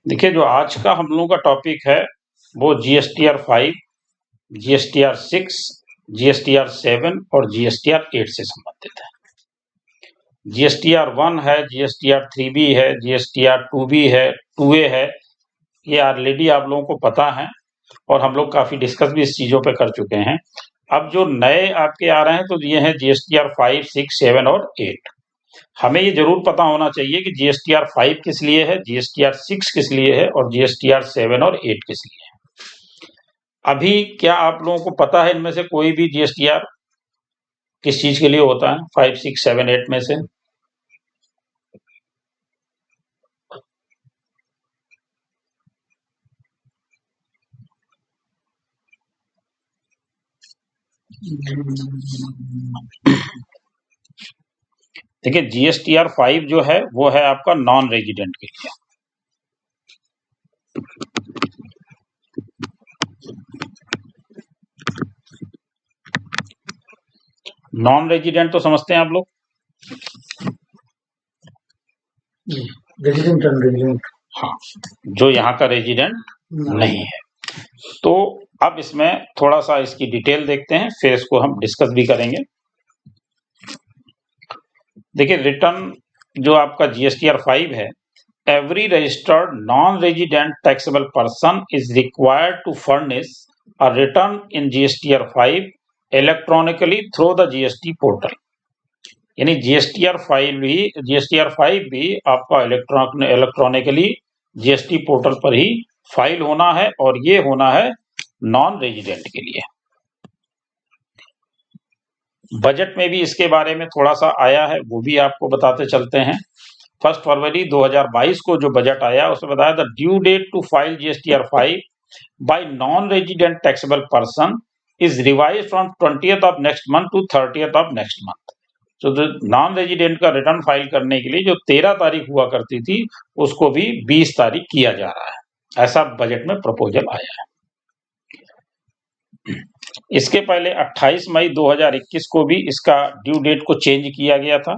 देखिए, जो आज का हम लोगों का टॉपिक है वो जीएसटीआर 5, जीएसटीआर 6, जीएसटीआर 7 और जीएसटीआर 8 से संबंधित है। जीएसटीआर 1 है, जीएसटीआर 3B है, जीएसटीआर 2B है, 2A है। ये ऑलरेडी आप लोगों को पता है और हम लोग काफी डिस्कस भी इस चीजों पे कर चुके हैं। अब जो नए आपके आ रहे हैं तो ये हैं जीएसटीआर 5, 6, 7 और 8। हमें ये जरूर पता होना चाहिए कि जीएसटीआर 5 किस लिए है, जीएसटीआर 6 किस लिए है और जीएसटीआर 7 और 8 किस लिए है। अभी क्या आप लोगों को पता है इनमें से कोई भी जीएसटीआर किस चीज के लिए होता है 5, 6, 7, 8 में से? देखिए, जीएसटीआर 5 जो है वो है आपका नॉन रेजिडेंट के लिए। नॉन रेजिडेंट तो समझते हैं आप लोग? रेजिडेंट अनरेजिडेंट, हाँ, जो यहाँ का रेजिडेंट नहीं है। तो अब इसमें थोड़ा सा इसकी डिटेल देखते हैं, फिर इसको हम डिस्कस भी करेंगे। देखिए, रिटर्न जो आपका जीएसटीआर 5 है, every registered non-resident taxable person is required to furnish a return in GSTR 5 electronically through the GST portal। यानी जीएसटीआर 5 भी आपका इलेक्ट्रॉनिकली जीएसटी पोर्टल पर ही फाइल होना है और ये होना है नॉन रेजिडेंट के लिए। बजट में भी इसके बारे में थोड़ा सा आया है, वो भी आपको बताते चलते हैं। 1 फरवरी 2022 को जो बजट आया उसमें बताया the due date to file GSTR 5 by non resident taxable person is revised from 20th of next month to 30th of next month. तो नॉन रेजिडेंट का रिटर्न फाइल करने के लिए जो 13 तारीख हुआ करती थी उसको भी 20 तारीख किया जा रहा है, ऐसा बजट में प्रपोजल आया है। इसके पहले 28 मई 2021 को भी इसका ड्यू डेट को चेंज किया गया था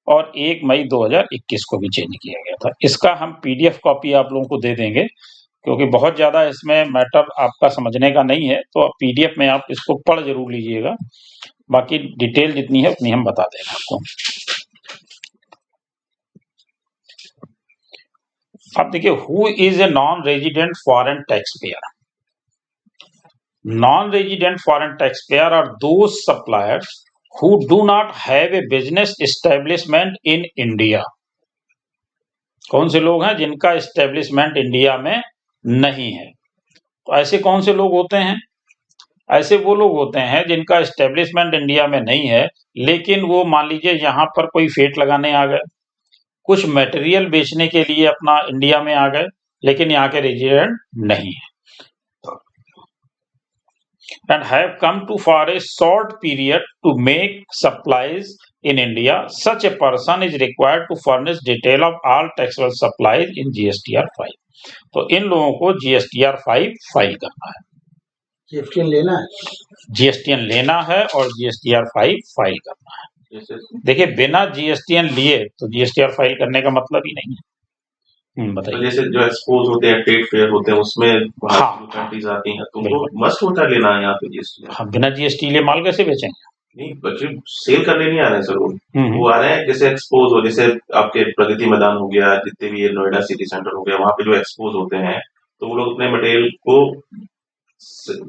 और 1 मई 2021 को भी चेंज किया गया था। इसका हम पीडीएफ कॉपी आप लोगों को दे देंगे क्योंकि बहुत ज्यादा इसमें मैटर आपका समझने का नहीं है, तो पीडीएफ में आप इसको पढ़ जरूर लीजिएगा, बाकी डिटेल जितनी है उतनी हम बता देंगे आपको। अब देखिए, who is a non resident foreign tax payer? Non-resident foreign taxpayer are those suppliers who do not have a business establishment in India। कौन से लोग हैं जिनका एस्टेब्लिशमेंट इंडिया में नहीं है? तो ऐसे कौन से लोग होते हैं? ऐसे वो लोग होते हैं जिनका एस्टेब्लिशमेंट इंडिया में नहीं है, लेकिन वो मान लीजिए यहाँ पर कोई फेट लगाने आ गए, कुछ मटेरियल बेचने के लिए अपना इंडिया में आ गए, लेकिन यहाँ के रेजिडेंट नहीं है and have come to for a short period to make supplies in India, such a person is required to furnish detail of all taxable supplies in GSTR 5। तो इन लोगों को GSTR 5 फाइल करना है, जीएसटीएन लेना है, GSTN लेना है और GSTR 5 फाइल करना है। देखिए, बिना जीएसटीएन लिए तो GSTR फाइल करने का मतलब ही नहीं है। तो बताइए। जैसे जो एक्सपोज होते हैं, ट्रेड फेयर होते हैं, उसमें बाहर हाँ, की कंट्रीज आती हैं, तो बिल्कुल। उनको मस्ट होता है लेना है यहाँ पे जीएसटी। हाँ, बिना जीएसटी लिए माल कैसे बेचेंगे? नहीं, बच्चे सेल करने नहीं आ रहे हैं सर, हम्म। वो आ रहे हैं जैसे एक्सपोज हो, जैसे आपके प्रगति मैदान हो गया, जितने भी ये नोएडा सिटी सेंटर हो गया, वहां पे जो एक्सपोज होते हैं तो वो लोग अपने मटेरियल को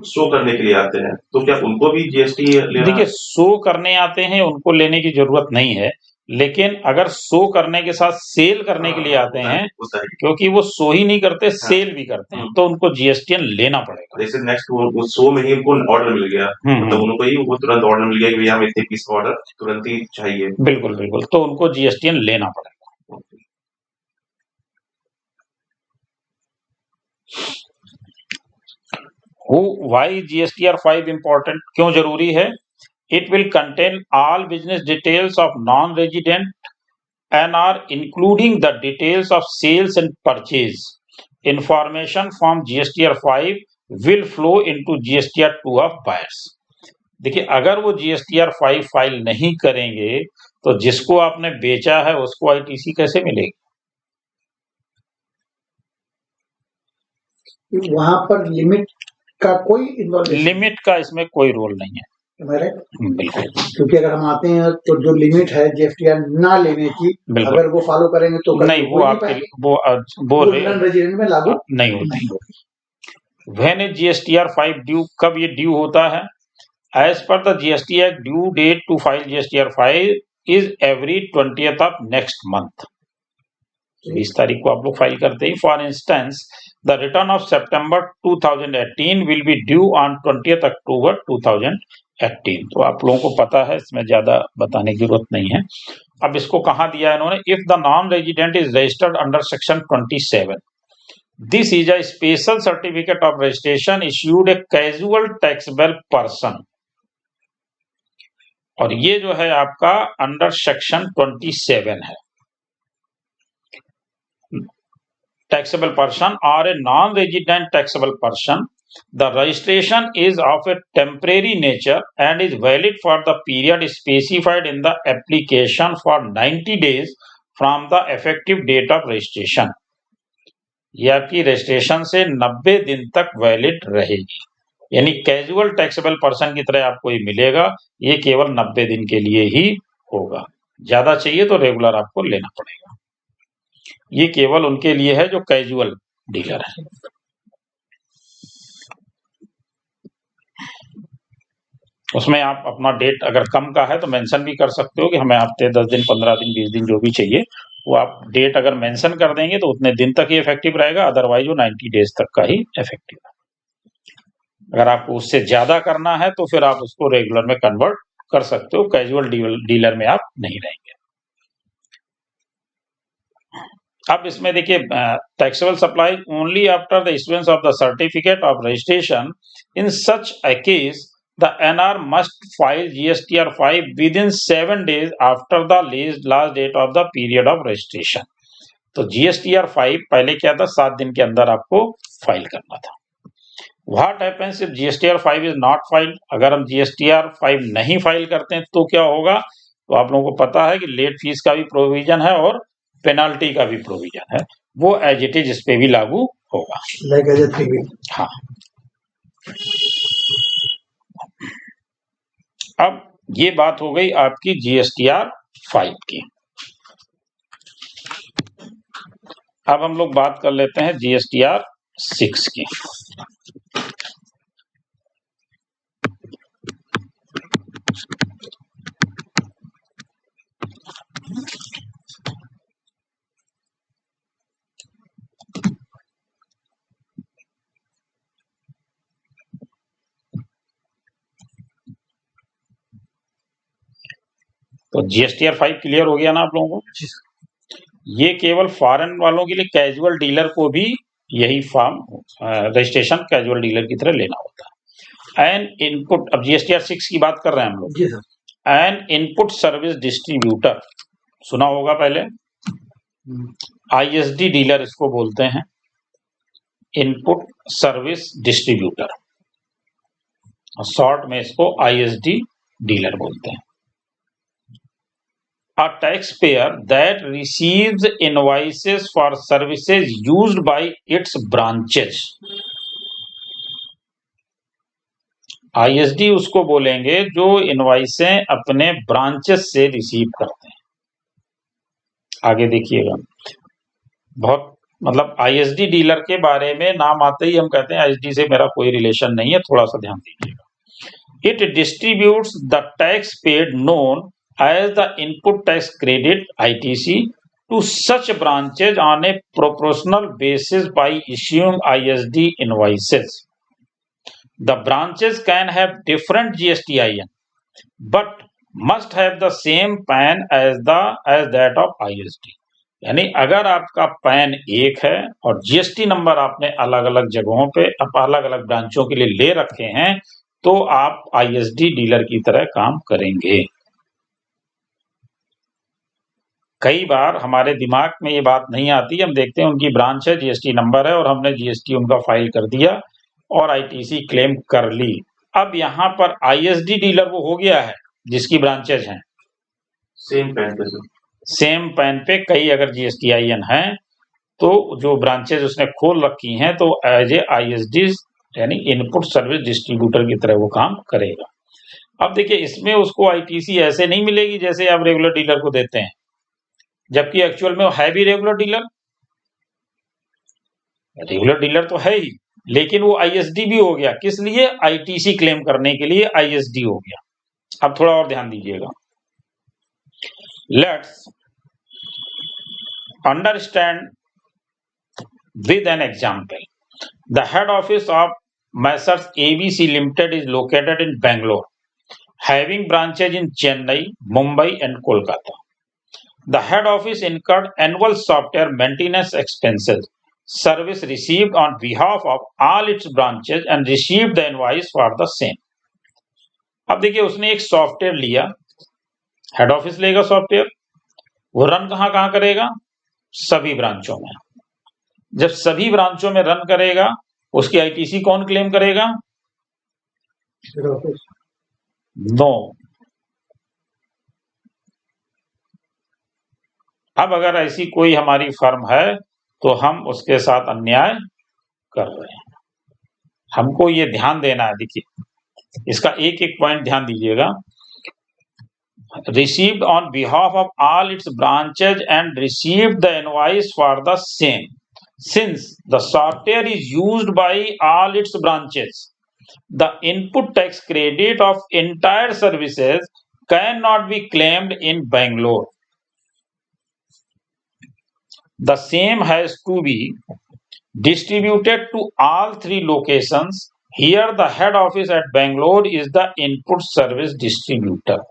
शो करने के लिए आते हैं, तो क्या उनको भी जीएसटी लेना? देखिए, शो करने आते हैं उनको लेने की जरूरत नहीं है, लेकिन अगर शो करने के साथ सेल करने के लिए आते हैं, क्योंकि वो शो ही नहीं करते, सेल भी करते हैं, तो उनको जीएसटीएन लेना पड़ेगा। जैसे नेक्स्ट वो शो में ही उनको ऑर्डर मिल गया, मतलब उनको ही वो तुरंत ऑर्डर मिल गया कि भैया हमें इतने पीस का ऑर्डर तुरंत ही चाहिए। बिल्कुल बिल्कुल, तो उनको जीएसटीएन लेना पड़ेगा। वाई जीएसटीआर 5 इंपॉर्टेंट, क्यों जरूरी है? It will contain all business details of non-resident and are including the details of sales and purchase. Information from GSTR 5 will flow into GSTR 2 of buyers। देखिए, अगर वो GSTR 5 फाइल नहीं करेंगे तो जिसको आपने बेचा है उसको आईटीसी कैसे मिलेगी? वहां पर लिमिट का कोई इन्वॉल्व लिमिट का इसमें कोई रोल नहीं है। बिल्कुल, क्योंकि अगर हम आते हैं तो जो लिमिट है जीएसटीआर ना लेने की, बिल्कुल अगर वो फॉलो करेंगे तो नहीं, वो आपके वो नॉन रेजिडेंट में लागू नहीं होती। व्हेन इज जीएसटीआर 5 ड्यू, कब ये ड्यू होता है? As per the GST act, due date to file GSTR 5 is every 20th of next month. 20 तारीख को आप लोग फाइल करते हैं। For instance, the return of September 2018 will be due on 20th October 2018। तो आप लोगों को पता है, इसमें ज्यादा बताने की जरूरत नहीं है। अब इसको कहाँ दिया है इन्होंने? If the non resident is registered under section 27, this is a special certificate of registration issued a casual taxable person. और ये जो है आपका अंडर सेक्शन 27 है। Taxable person or a non-resident taxable person, the registration is of a temporary nature and is valid for the period specified in the application for 90 days from the effective date of registration। ये आपकी registration से 90 दिन तक valid रहेगी। यानी casual taxable person की तरह आपको ये मिलेगा, ये केवल 90 दिन के लिए ही होगा। ज्यादा चाहिए तो रेगुलर आपको लेना पड़ेगा। ये केवल उनके लिए है जो कैजुअल डीलर है। उसमें आप अपना डेट अगर कम का है तो मेंशन भी कर सकते हो कि हमें हफ्ते 10 दिन 15 दिन 20 दिन जो भी चाहिए, वो आप डेट अगर मेंशन कर देंगे तो उतने दिन तक ही इफेक्टिव रहेगा, अदरवाइज वो 90 डेज तक का ही इफेक्टिव है। अगर आपको उससे ज्यादा करना है तो फिर आप उसको रेगुलर में कन्वर्ट कर सकते हो, कैजुअल डीलर में आप नहीं रहेंगे। अब इसमें देखिए, taxable supply only after the issuance of the certificate of registration. In such a case the NR must file GSTR 5 within 7 days after the last date of the period of registration. तो GSTR 5 पहले क्या था, 7 दिन के अंदर आपको file करना था। What happens if GSTR 5 is not filed? अगर हम जीएसटीआर 5 नहीं फाइल करते हैं तो क्या होगा? तो आप लोगों को पता है कि लेट फीस का भी प्रोविजन है और पेनाल्टी का भी प्रोविजन है, वो एज इट इज इस पे भी लागू होगा। हाँ। अब ये बात हो गई आपकी जीएसटीआर 5 की। अब हम लोग बात कर लेते हैं जीएसटीआर 6 की। तो जीएसटीआर 5 क्लियर हो गया ना आप लोगों को? ये केवल फॉरेन वालों के लिए, कैजुअल डीलर को भी यही फॉर्म रजिस्ट्रेशन कैजुअल डीलर की तरह लेना होता है। एंड इनपुट, अब जीएसटीआर 6 की बात कर रहे हैं हम लोग। एंड इनपुट सर्विस डिस्ट्रीब्यूटर सुना होगा पहले, आईएसडी डीलर इसको बोलते हैं, इनपुट सर्विस डिस्ट्रीब्यूटर, शॉर्ट में इसको आईएसडी डीलर बोलते हैं। A taxpayer that receives invoices for services used by its branches। ISD उसको बोलेंगे जो इनवाइसें अपने ब्रांचेस से रिसीव करते हैं। आगे देखिएगा, बहुत मतलब आईएसडी डीलर के बारे में नाम आते ही हम कहते हैं आईएसडी से मेरा कोई रिलेशन नहीं है, थोड़ा सा ध्यान दीजिएगा। It distributes the tax paid known as the input tax credit ITC to such branches on a proportional basis by issuing ISD invoices। The branches can have different GSTIN but must have the same PAN as that of ISD। यानी अगर आपका pan एक है और GST number आपने अलग अलग जगहों पे अलग अलग ब्रांचों के लिए ले रखे हैं तो आप आईएसडी डीलर की तरह काम करेंगे। कई बार हमारे दिमाग में ये बात नहीं आती, हम देखते हैं उनकी ब्रांच है, जीएसटी नंबर है और हमने जीएसटी उनका फाइल कर दिया और आईटीसी क्लेम कर ली। अब यहाँ पर आईएसडी डीलर वो हो गया है जिसकी ब्रांचेज हैं सेम पैन पे कई अगर जीएसटीआईएन है तो जो ब्रांचेज उसने खोल रखी हैं तो एज ए ISD यानी इनपुट सर्विस डिस्ट्रीब्यूटर की तरह वो काम करेगा। अब देखिए इसमें उसको ITC ऐसे नहीं मिलेगी जैसे आप रेगुलर डीलर को देते हैं, जबकि एक्चुअल में वो है भी रेगुलर डीलर तो है ही, लेकिन वो ISD भी हो गया। किस लिए? ITC क्लेम करने के लिए ISD हो गया। अब थोड़ा और ध्यान दीजिएगा। Let's understand with an example. The head office of Messrs ABC Limited is located in Bangalore, having branches in Chennai, Mumbai, and Kolkata. The head office incurred annual software maintenance expenses. Service received on behalf of all its branches and received the invoice for the same. अब देखिए उसने एक software लिया, head office लेगा software, वो run कहाँ करेगा? सभी ब्रांचों में। जब सभी ब्रांचों में रन करेगा, उसकी ITC कौन क्लेम करेगा? नो। अब अगर ऐसी कोई हमारी फर्म है तो हम उसके साथ अन्याय कर रहे हैं। हमको ये ध्यान देना है। देखिए इसका एक एक पॉइंट ध्यान दीजिएगा। received on behalf of all its branches and received the invoice for the same. Since the software is used by all its branches, the input tax credit of entire services cannot be claimed in Bangalore. The same has to be distributed to all three locations. Here the head office at Bangalore is the input service distributor.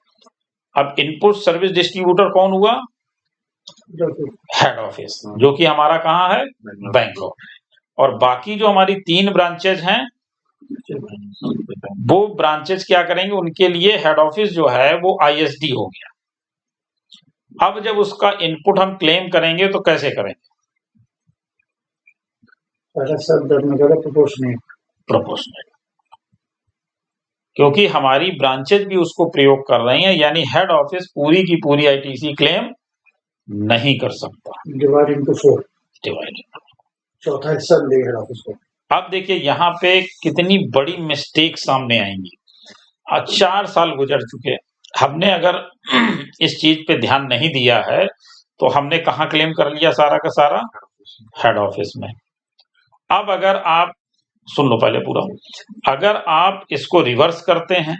अब input service distributor कौन हुआ? Head office, जो कि हमारा कहाँ है? बैंगलोर। और बाकी जो हमारी 3 ब्रांचेज हैं वो ब्रांचेज क्या करेंगे? उनके लिए हेड ऑफिस जो है वो ISD हो गया। अब जब उसका इनपुट हम क्लेम करेंगे तो कैसे करेंगे? प्रोपोर्शनल, क्योंकि हमारी ब्रांचेज भी उसको प्रयोग कर रही हैं, यानी हेड ऑफिस पूरी की पूरी ITC क्लेम नहीं कर सकता। डिवाइड इनटू 4, चौथा हिस्सा मिलेगा हेड ऑफिस को। अब देखिए यहाँ पे कितनी बड़ी मिस्टेक सामने आएंगी। 4 साल गुजर चुके, हमने अगर इस चीज पे ध्यान नहीं दिया है तो हमने कहाँ क्लेम कर लिया सारा का सारा? हेड ऑफिस में। अब अगर आप सुन लो पहले पूरा, अगर आप इसको रिवर्स करते हैं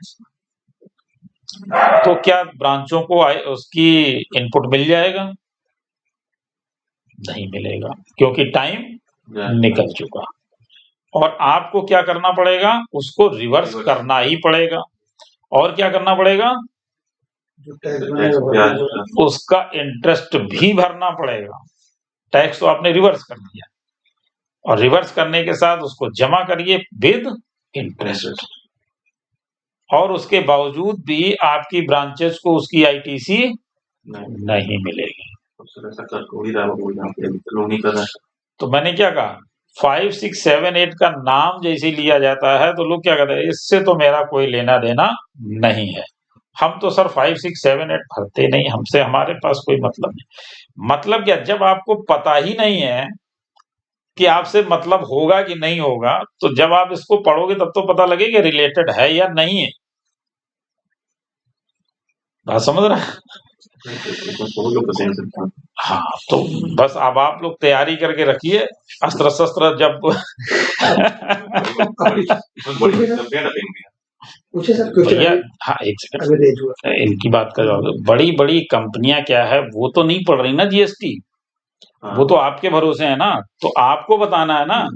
तो क्या ब्रांचों को उसकी इनपुट मिल जाएगा? नहीं मिलेगा, क्योंकि टाइम निकल चुका। और आपको क्या करना पड़ेगा? उसको रिवर्स करना ही पड़ेगा। और क्या करना पड़ेगा? उसका इंटरेस्ट भी भरना पड़ेगा। टैक्स तो आपने रिवर्स कर दिया, और रिवर्स करने के साथ उसको जमा करिए विद इंटरेस्ट। और उसके बावजूद भी आपकी ब्रांचेस को उसकी ITC नहीं मिलेगी। तो मैंने क्या कहा? 5, 6, 7, 8 का नाम जैसे लिया जाता है तो लोग क्या कहते हैं? इससे तो मेरा कोई लेना देना नहीं है। हम तो सर 5, 6, 7, 8 भरते नहीं, हमसे हमारे पास कोई मतलब नहीं। मतलब क्या? जब आपको पता ही नहीं है कि आपसे मतलब होगा कि नहीं होगा, तो जब आप इसको पढ़ोगे तब तो पता लगेगा रिलेटेड है या नहीं है। बात समझ रहे हैं? हाँ, तो बस अब आप लोग तैयारी करके रखिए, अस्त्र शस्त्र जब भैया हाँ एक सेकंड, इनकी बात कर रहा हूँ। बड़ी बड़ी कंपनियां क्या है वो तो नहीं पढ़ रही ना GST, वो तो आपके भरोसे है ना, तो आपको बताना है ना।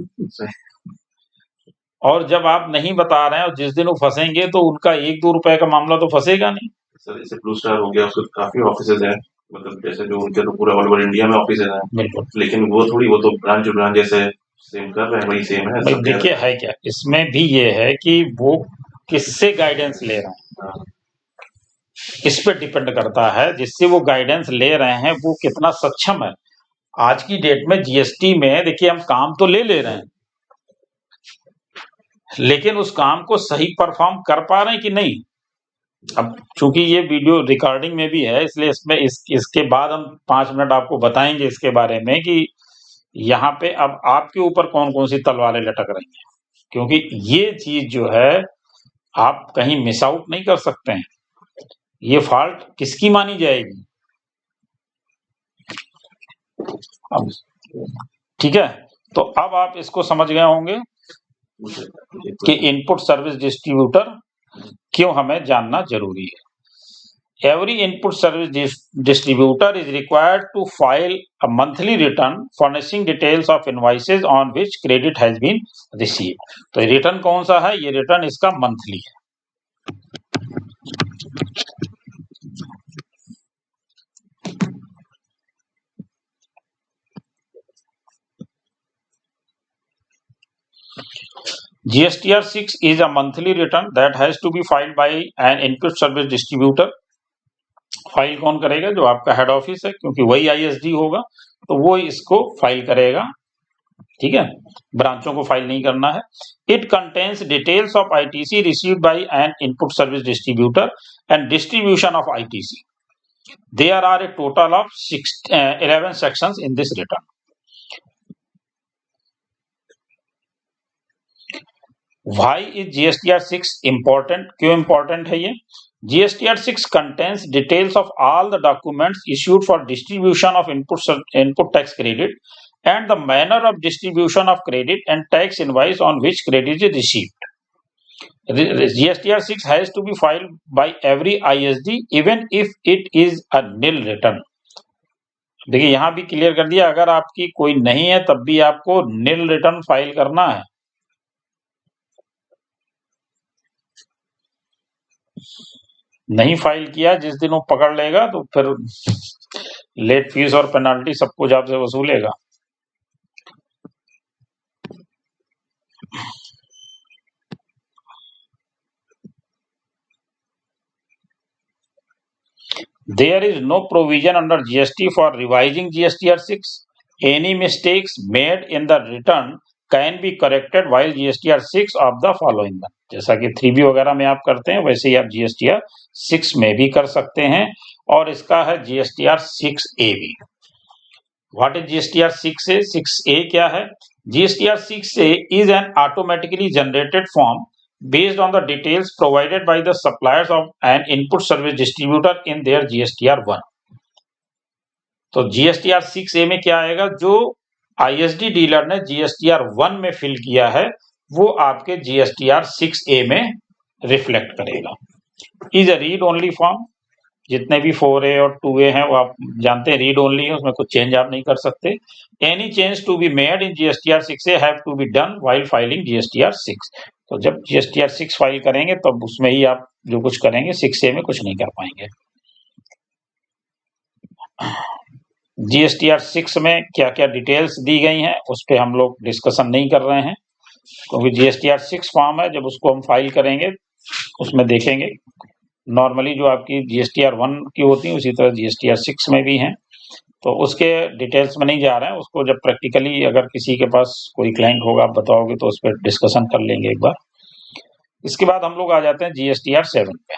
और जब आप नहीं बता रहे हैं और जिस दिन वो फंसेंगे तो उनका 1-2 रुपए का मामला तो फंसेगा नहीं। सर जैसे ब्लू स्टार हो गया, उसके काफी ऑफिसेज हैं, मतलब जैसे जो उनके तो पूरा ऑल ओवर इंडिया में ऑफिसेज हैं। बिल्कुल, लेकिन वो तो ब्रांच जैसे सेम कर रहे हैं, वही सेम है। देखिए है क्या, इसमें भी ये है कि वो किससे गाइडेंस ले रहे हैं, इस पे डिपेंड करता है। जिससे वो गाइडेंस ले रहे हैं वो कितना सक्षम है। आज की डेट में GST में देखिए हम काम तो ले रहे हैं, लेकिन उस काम को सही परफॉर्म कर पा रहे हैं कि नहीं। अब चूंकि ये वीडियो रिकॉर्डिंग में भी है, इसलिए इसमें इसके बाद हम 5 मिनट आपको बताएंगे इसके बारे में कि यहाँ पे अब आपके ऊपर कौन कौन सी तलवारें लटक रही हैं, क्योंकि ये चीज जो है आप कहीं मिस आउट नहीं कर सकते हैं। ये फॉल्ट किसकी मानी जाएगी? अब ठीक है, तो अब आप इसको समझ गए होंगे कि इनपुट सर्विस डिस्ट्रीब्यूटर क्यों हमें जानना जरूरी है। Every input service distributor is required to file a monthly return furnishing details of invoices on which credit has been received। तो रिटर्न कौन सा है? ये रिटर्न इसका मंथली है। GSTR 6 is a monthly return that has to be filed by an input service distributor। File कौन करेगा? जो आपका हेड ऑफिस है, क्योंकि वही ISD होगा तो वो इसको फाइल करेगा। ठीक है, ब्रांचों को फाइल नहीं करना है। It contains details of ITC received by an input service distributor and distribution of ITC। There are a total of 11 sections in this return. Why is GSTR 6 important? क्यों important है ये? GSTR 6 contains details of all the documents issued for distribution of input tax credit and the manner of distribution of credit and tax invoice on which credit is received. GSTR 6 has to be filed by every ISD even if it is a nil return। देखिए यहाँ भी clear कर दिया, अगर आपकी कोई नहीं है तब भी आपको nil रिटर्न फाइल करना है। नहीं फाइल किया, जिस दिन वो पकड़ लेगा तो फिर लेट फीस और पेनल्टी सब कुछ आपसे वसूलेगा। There is no provision under GST for revising GSTR 6. Any mistakes made in the return can be corrected while GSTR 6 of the following month। जैसा कि 3B वगैरह में आप करते हैं वैसे ही आप GSTR 6 में भी कर सकते हैं, और इसका है GSTR 6A भी। What is GSTR 6A? 6A क्या है? GSTR 6A is an automatically generated form based on the details provided by the suppliers of an input service distributor in their GSTR 1। तो GSTR 6A में क्या आएगा? जो ISD dealer ने GSTR 1 में fill किया है वो आपके GSTR 6A में रिफ्लेक्ट करेगा। Is a read only form. जितने भी 4A और 2A हैं वो आप जानते हैं रीड ओनली है, उसमें कुछ चेंज आप नहीं कर सकते। Any change to be made in GSTR 6A have to be done while filing GSTR 6। तो जब GSTR 6 फाइल करेंगे तब उसमें ही आप जो कुछ करेंगे, 6A में कुछ नहीं कर पाएंगे। GSTR 6 में क्या क्या डिटेल्स दी गई हैं उस पर हम लोग डिस्कशन नहीं कर रहे हैं, क्योंकि GSTR 6 फॉर्म है, जब उसको हम फाइल करेंगे उसमें देखेंगे। नॉर्मली जो आपकी GSTR 1 की होती है उसी तरह GSTR 6 में भी हैं, तो उसके डिटेल्स में नहीं जा रहे हैं। उसको जब प्रैक्टिकली अगर किसी के पास कोई क्लाइंट होगा आप बताओगे तो उस पर डिस्कशन कर लेंगे एक बार। इसके बाद हम लोग आ जाते हैं GSTR 7 पे।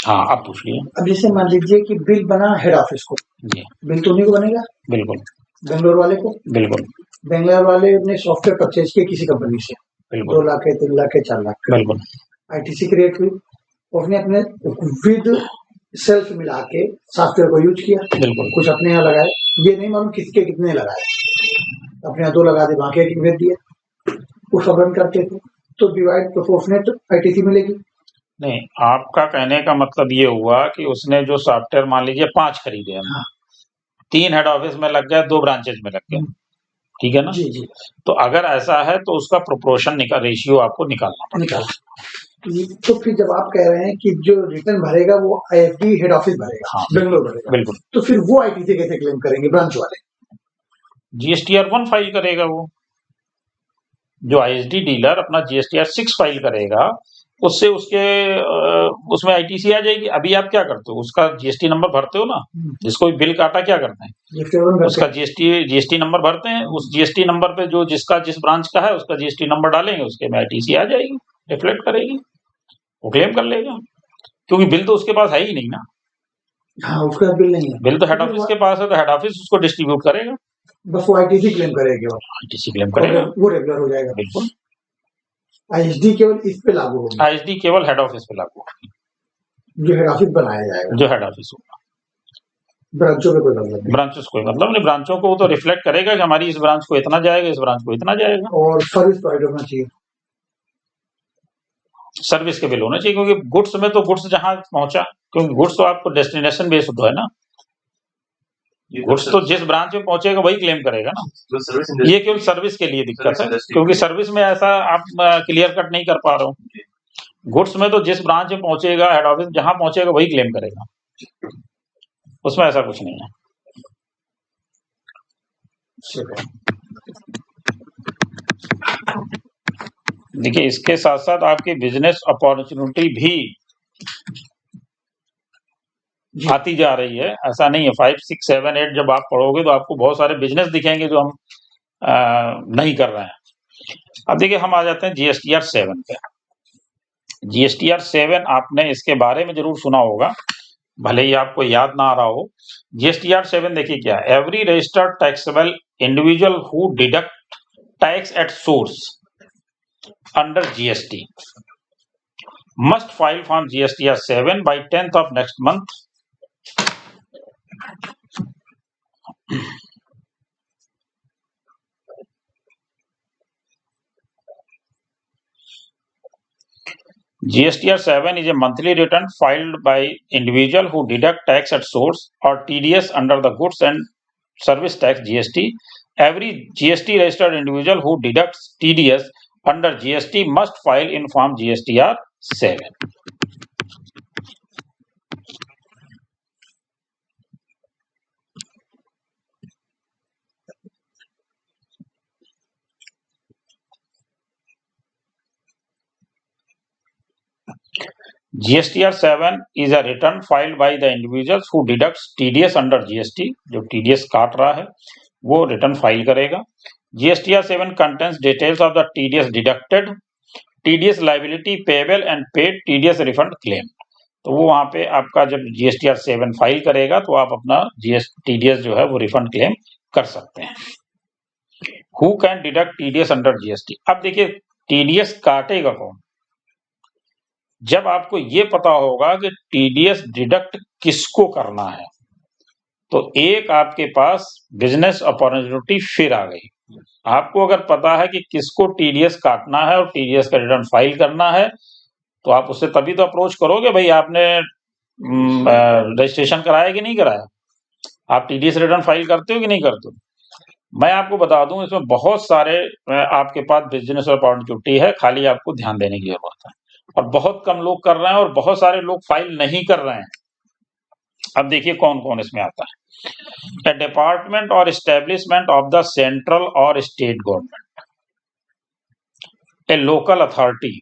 हाँ आप पूछ लिए। अब जैसे मान लीजिए कि बिल बना हेड ऑफिस को, जी बिल तो उन्हीं को बनेगा, बिल्कुल बेंगलोर वाले को। बिल्कुल बेंगलोर वाले ने सॉफ्टवेयर परचेज किया किसी कंपनी से, 2 बिल्कुल लाख के 3 लाख के 4 लाख के, बिल्कुल ITC क्रिएट हुई, उसने अपने विद सेल्फ मिला के सॉफ्टवेयर को यूज किया, बिल्कुल कुछ अपने यहाँ लगाए, ये नहीं मालूम किसके कितने लगाए, अपने यहाँ 2 लगा दे बाकी एक भेज दिया, वो सब रन करते थे। तो डिवाइड प्रोपोर्शनेट ITC मिलेगी। नहीं, आपका कहने का मतलब ये हुआ कि उसने जो सॉफ्टवेयर मान लीजिए 5 खरीदे हैं, हाँ। 3 हेड ऑफिस में लग गए, 2 ब्रांचेज में लग गए, ठीक है ना? जी जी। तो अगर ऐसा है तो उसका प्रोपोर्शन रेशियो आपको निकालना पड़ेगा। तो फिर जब आप कह रहे हैं कि जो रिटर्न भरेगा वो IFD हेड ऑफिस भरेगा, हाँ, बेंगलोर भरेगा, बिल्कुल, तो फिर वो ITC कैसे क्लेम करेंगे ब्रांच वाले? GSTR 1 फाइल करेगा वो, जो ISD डीलर अपना GSTR 6 फाइल करेगा उससे उसके उसमें ITC आ जाएगी। अभी आप क्या करते हो, उसका GST नंबर भरते हो ना, जिसको भी बिल काटा क्या करते हैं, उसका GST नंबर भरते हैं। उस GST नंबर पे जो जिस ब्रांच का है उसका GST नंबर डालेंगे, उसके में ITC आ जाएगी, रिफ्लेक्ट करेगी, वो क्लेम कर लेगा, क्योंकि बिल तो उसके पास है ही नहीं ना। हाँ, उसका बिल नहीं है, बिल तो हेड ऑफिस के पास है, तो हेड ऑफिस उसको डिस्ट्रीब्यूट करेगा। बस वो आईटीसी क्लेम करेगी और आईटीसी क्लेम करेगा, वो रेगुलर हो जाएगा। बिल्कुल। आईएसडी केवल इस पे लागू होगी, आईएसडी केवल हेड ऑफिस पे लागू होगी, जो हेड ऑफिस बनाया जाएगा, जो हेड ऑफिस होगा। ब्रांचों पे कोई मतलब नहीं, ब्रांचेस कोई मतलब नहीं, ब्रांचों को वो तो रिफ्लेक्ट करेगा कि हमारी इस ब्रांच को इतना जाएगा, इस ब्रांच को इतना जाएगा। और सर्विस प्रोवाइड होना चाहिए, सर्विस के बिल होना चाहिए, क्योंकि गुड्स में तो गुड्स जहां पहुंचा, क्योंकि गुड्स तो आपको डेस्टिनेशन बेस्ड है ना, गुड्स तो जिस ब्रांच में पहुंचेगा वही क्लेम करेगा ना। ये केवल सर्विस के लिए दिक्कत है, क्योंकि सर्विस में ऐसा आप क्लियर कट नहीं कर पा रहे हो। गुड्स में तो जिस ब्रांच में पहुंचेगा, हेड ऑफिस जहां पहुंचेगा वही क्लेम करेगा, उसमें ऐसा कुछ नहीं है। देखिए, इसके साथ साथ आपकी बिजनेस अपॉर्चुनिटी भी आती जा रही है, ऐसा नहीं है। 5, 6, 7, 8 जब आप पढ़ोगे तो आपको बहुत सारे बिजनेस दिखेंगे जो हम नहीं कर रहे हैं। अब देखिए, हम आ जाते हैं जीएसटीआर 7 पे। जीएसटीआर 7 आपने इसके बारे में जरूर सुना होगा, भले ही आपको याद ना आ रहा हो। जीएसटीआर 7 देखिए क्या, every registered taxable individual who deduct tax at source under GST must file form GSTR 7 by 10th of next month. GSTR 7 is a monthly return filed by individual who deduct tax at source or TDS under the goods and service tax GST. Every GST registered individual who deducts TDS under GST must file in form GSTR 7. GSTR 7 is a return filed by the individuals who deducts TDS under GST. जो TDS काट रहा है वो return file करेगा। GSTR 7 contains details of the TDS deducted, TDS liability payable and paid TDS refund claim. तो वो वहां पे आपका जब GSTR 7 फाइल करेगा तो आप अपना TDS जो है वो रिफंड क्लेम कर सकते हैं। Who can deduct TDS under GST? अब देखिए, TDS काटेगा कौन? जब आपको ये पता होगा कि टीडीएस डिडक्ट किसको करना है, तो एक आपके पास बिजनेस अपॉर्चुनिटी फिर आ गई। आपको अगर पता है कि किसको टीडीएस काटना है और टीडीएस का रिटर्न फाइल करना है, तो आप उससे तभी तो अप्रोच करोगे, भाई आपने रजिस्ट्रेशन कराया कि नहीं कराया, आप टीडीएस रिटर्न फाइल करते हो कि नहीं करते हो। मैं आपको बता दूं, इसमें बहुत सारे आपके पास बिजनेस अपॉर्चुनिटी है, खाली आपको ध्यान देने की जरूरत है, और बहुत कम लोग कर रहे हैं और बहुत सारे लोग फाइल नहीं कर रहे हैं। अब देखिए कौन कौन इसमें आता है। ए डिपार्टमेंट और एस्टेब्लिशमेंट ऑफ द सेंट्रल और state government, A local authority,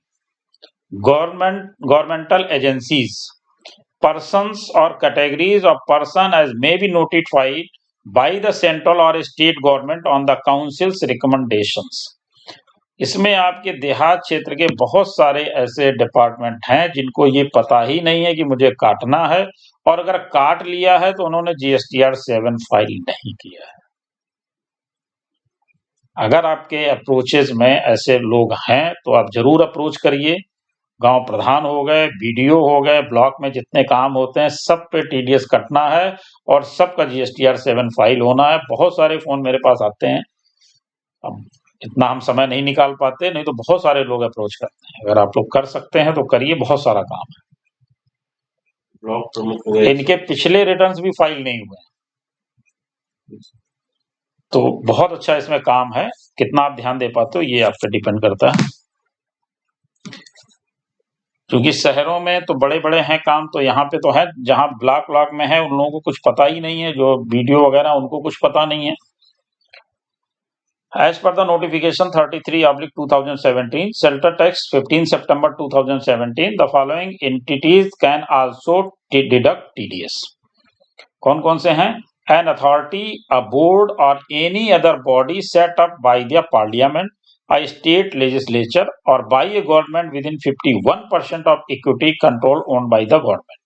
governmental agencies, persons or categories of person as may be notified by the central or state government on the council's recommendations. इसमें आपके देहात क्षेत्र के बहुत सारे ऐसे डिपार्टमेंट हैं जिनको ये पता ही नहीं है कि मुझे काटना है, और अगर काट लिया है तो उन्होंने GSTR 7 फाइल नहीं किया है। अगर आपके अप्रोचेज में ऐसे लोग हैं तो आप जरूर अप्रोच करिए। गांव प्रधान हो गए, बीडीओ हो गए, ब्लॉक में जितने काम होते हैं सब पे टीडीएस कटना है और सबका GSTR 7 फाइल होना है। बहुत सारे फोन मेरे पास आते हैं, अब इतना हम समय नहीं निकाल पाते, नहीं तो बहुत सारे लोग अप्रोच करते हैं। अगर आप लोग कर सकते हैं तो करिए, बहुत सारा काम है। ब्लॉक प्रमुख हो गए, इनके पिछले रिटर्न्स भी फाइल नहीं हुए, तो बहुत अच्छा इसमें काम है। कितना आप ध्यान दे पाते हो ये आप पे डिपेंड करता है, क्योंकि शहरों में तो बड़े बड़े हैं काम, तो यहाँ पे तो है, जहाँ ब्लॉक में है उन लोगों को कुछ पता ही नहीं है, जो वीडियो वगैरह उनको कुछ पता नहीं है। As per the notification 33/2017, shelter tax 15 September 2017, the following entities can also deduct TDS. कौन कौन से हैं? An authority, a board or any other body set up by the parliament, a state legislature or by a government within 51% of equity control owned by the government.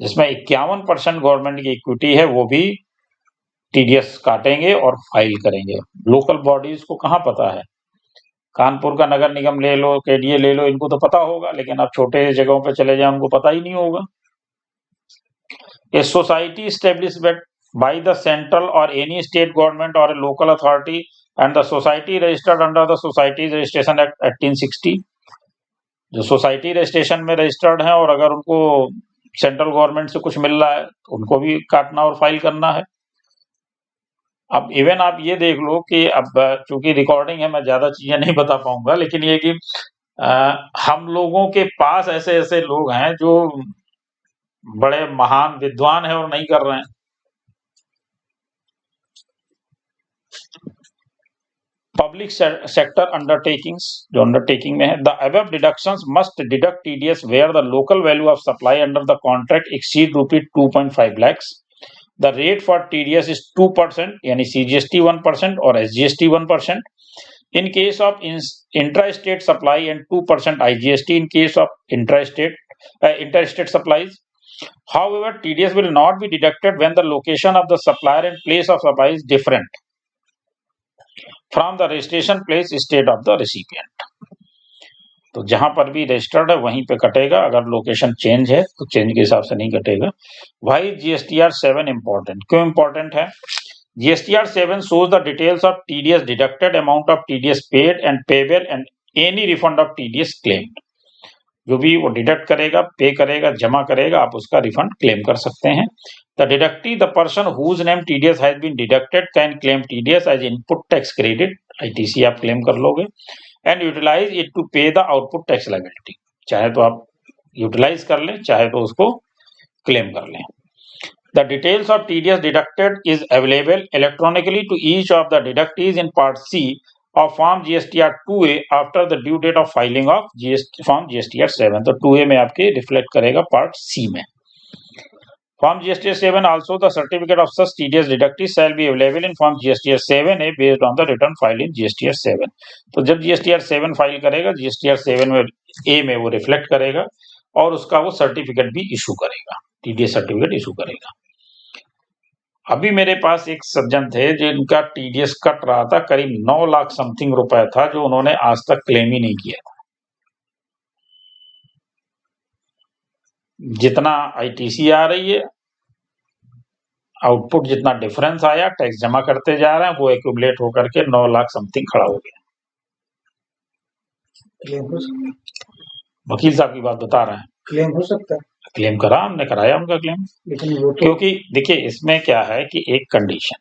जिसमें 51% government की equity है वो भी TDS काटेंगे और file करेंगे। Local bodies को कहाँ पता है? कानपुर का नगर निगम ले लो, केडीए ले लो, इनको तो पता होगा, लेकिन आप छोटे जगहों पे चले जाए उनको पता ही नहीं होगा। A society established by the central or any state government or a local authority and the society registered under the Societies Registration Act 1860, जो सोसाइटी रजिस्ट्रेशन में रजिस्टर्ड है और अगर उनको सेंट्रल गवर्नमेंट से कुछ मिल रहा है तो उनको भी काटना और फाइल करना है। अब इवन आप ये देख लो कि अब चूंकि रिकॉर्डिंग है, मैं ज्यादा चीजें नहीं बता पाऊंगा, लेकिन ये कि हम लोगों के पास ऐसे ऐसे लोग हैं जो बड़े महान विद्वान हैं और नहीं कर रहे हैं। पब्लिक सेक्टर अंडरटेकिंग्स, जो अंडरटेकिंग में है, the above deductions must deduct TDS where the local value of supply under the contract exceed ₹2.5 lakhs। The rate for TDS is 2%, यानी सीजीएसटी 1% और SGST 1%. In case of intra-state supply and 2% IGST in case of interstate supplies. However, TDS will not be deducted when the location of the supplier and place of supply is different from the registration place state of the recipient. तो जहां पर भी registered है वहीं पे कटेगा, अगर location change है तो चेंज के हिसाब से नहीं कटेगा। Why GSTR 7 important? क्यों important है? GSTR 7 shows the details of TDS deducted, amount of TDS paid and payable and any refund of TDS claimed. जो भी वो डिडक्ट करेगा, पे करेगा, जमा करेगा, आप उसका रिफंड क्लेम कर सकते हैं। The deductee, the person whose name TDS has been deducted, can claim TDS as input tax credit, ITC आप क्लेम कर लोगे, and utilize it to pay the output tax liability. चाहे तो आप यूटिलाइज कर लें, चाहे तो उसको क्लेम कर लें। The details of TDS deducted is available electronically to each of the deductees in Part C of Form GSTR 2A after the due date of filing of Form GSTR 7. तो 2A में आपके reflect करेगा Part C में। Form GSTR 7 also the certificate of such TDS deductees shall be available in Form GSTR 7A based on the return filed in GSTR 7. तो जब GSTR 7 file करेगा, GSTR 7 में A में वो रिफ्लेक्ट करेगा और उसका वो सर्टिफिकेट भी इशू करेगा, TDS सर्टिफिकेट इशू करेगा। अभी मेरे पास एक सज्जन थे जिनका टीडीएस कट रहा था, करीब 9 लाख समथिंग रुपए था, जो उन्होंने आज तक क्लेम ही नहीं किया था। जितना आईटीसी आ रही है, आउटपुट जितना डिफरेंस आया, टैक्स जमा करते जा रहे हैं, वो एक्यूमुलेट होकर के 9 लाख समथिंग खड़ा हो गया। वकील साहब की बात बता रहे हैं। क्लेम हो सकता है, क्लेम करा, हमने कराया उनका क्लेम, लेकिन वो तो क्योंकि देखिए इसमें क्या है कि एक कंडीशन,